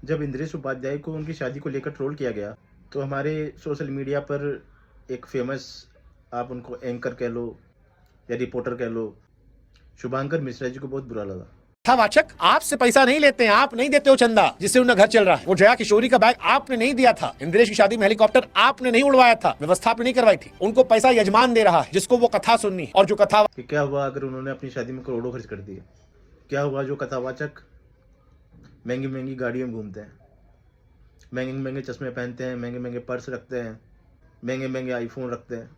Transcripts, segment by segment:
जब इंद्रेश उपाध्याय को उनकी शादी को लेकर ट्रोल किया गया, तो हमारे सोशल मीडिया पर एक फेमस, आप उनको एंकर कह लो या रिपोर्टर कह लो, शुभांकर मिश्रा जी को बहुत बुरा लगा। वाचक आपसे पैसा नहीं लेते हैं, आप नहीं देते हो चंदा जिससे उनका घर चल रहा है। वो जया किशोरी का बैग आपने नहीं दिया था, इंद्रेश की शादी में हेलीकॉप्टर आपने नहीं उड़वाया था, व्यवस्था आपने नहीं करवाई थी। उनको पैसा यजमान दे रहा है जिसको वो कथा सुननी, और जो कथा कि क्या हुआ अगर उन्होंने अपनी शादी में करोड़ों खर्च कर दिए? क्या हुआ जो कथावाचक महंगी महंगी गाड़ियों में घूमते हैं, महंगे महंगे चश्मे पहनते हैं, महंगे महंगे पर्स रखते हैं, महंगे महंगे आईफोन रखते हैं?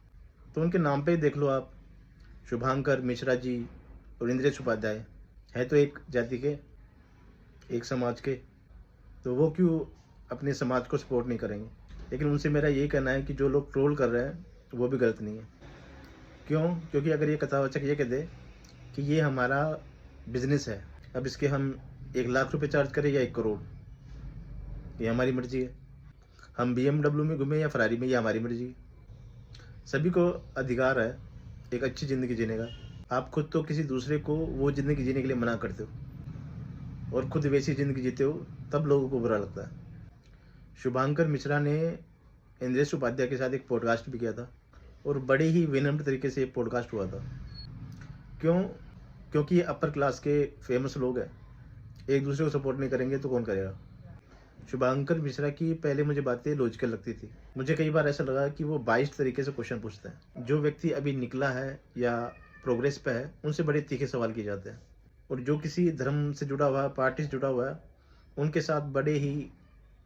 तो उनके नाम पे ही देख लो आप, शुभांकर मिश्रा जी और इंद्रेश उपाध्याय है तो एक जाति के, एक समाज के, तो वो क्यों अपने समाज को सपोर्ट नहीं करेंगे? लेकिन उनसे मेरा यही कहना है कि जो लोग ट्रोल कर रहे हैं वो भी गलत नहीं है। क्यों? क्योंकि अगर ये कथावाचक ये कह दे कि ये हमारा बिजनेस है, अब इसके हम 1 लाख रुपए चार्ज करें या 1 करोड़, ये हमारी मर्जी है। हम BMW में घूमें या फरारी में, ये हमारी मर्जी है। सभी को अधिकार है एक अच्छी ज़िंदगी जीने का। आप खुद तो किसी दूसरे को वो ज़िंदगी जीने के लिए मना करते हो और खुद वैसी ज़िंदगी जीते हो, तब लोगों को बुरा लगता है। शुभांकर मिश्रा ने इंद्रेश उपाध्याय के साथ एक पॉडकास्ट भी किया था और बड़े ही विनम्र तरीके से पॉडकास्ट हुआ था। क्यों? क्योंकि ये अपर क्लास के फेमस लोग हैं, एक दूसरे को सपोर्ट नहीं करेंगे तो कौन करेगा? शुभांकर मिश्रा की पहले मुझे बातें लॉजिकल लगती थी। मुझे कई बार ऐसा लगा कि वो बाइस्ड तरीके से क्वेश्चन पूछते हैं। जो व्यक्ति अभी निकला है या प्रोग्रेस पे है, उनसे बड़े तीखे सवाल किए जाते हैं, और जो किसी धर्म से जुड़ा हुआ है, पार्टी से जुड़ा हुआ है, उनके साथ बड़े ही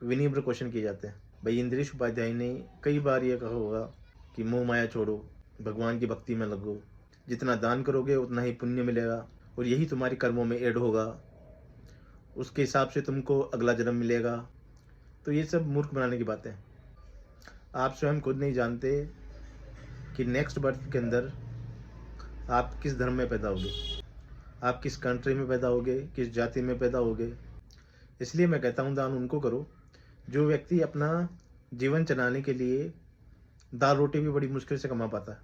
विनिम्र क्वेश्चन किए जाते हैं। भाई इंद्रेश उपाध्याय ने कई बार ये कहा होगा कि मोह माया छोड़ो, भगवान की भक्ति में लगो, जितना दान करोगे उतना ही पुण्य मिलेगा और यही तुम्हारी कर्मों में ऐड होगा, उसके हिसाब से तुमको अगला जन्म मिलेगा। तो ये सब मूर्ख बनाने की बातें हैं। आप स्वयं खुद नहीं जानते कि नेक्स्ट बर्थ के अंदर आप किस धर्म में पैदा होगे, आप किस कंट्री में पैदा होगे, किस जाति में पैदा होगे। इसलिए मैं कहता हूँ दान उनको करो जो व्यक्ति अपना जीवन चलाने के लिए दाल रोटी भी बड़ी मुश्किल से कमा पाता है।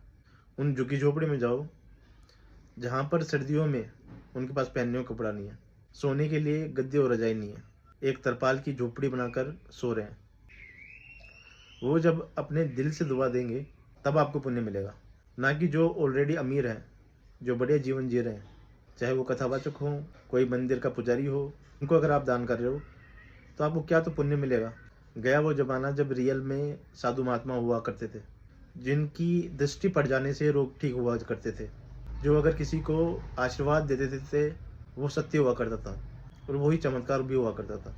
उन झुग्गी झोपड़ी में जाओ जहाँ पर सर्दियों में उनके पास पहनने को कपड़ा नहीं है, सोने के लिए गद्दे और रजाई नहीं है, एक तरपाल की झोपड़ी बनाकर सो रहे हैं। वो जब अपने दिल से दुआ देंगे तब आपको पुण्य मिलेगा, ना कि जो ऑलरेडी अमीर हैं, जो बढ़िया जीवन जी रहे हैं, चाहे वो कथावाचक हो, कोई मंदिर का पुजारी हो, उनको अगर आप दान कर रहे हो तो आपको क्या तो पुण्य मिलेगा। गया वो ज़माना जब रियल में साधु महात्मा हुआ करते थे, जिनकी दृष्टि पड़ जाने से रोग ठीक हुआ करते थे, जो अगर किसी को आशीर्वाद दे देते थे वो सत्य हुआ करता था और वही चमत्कार भी हुआ करता था।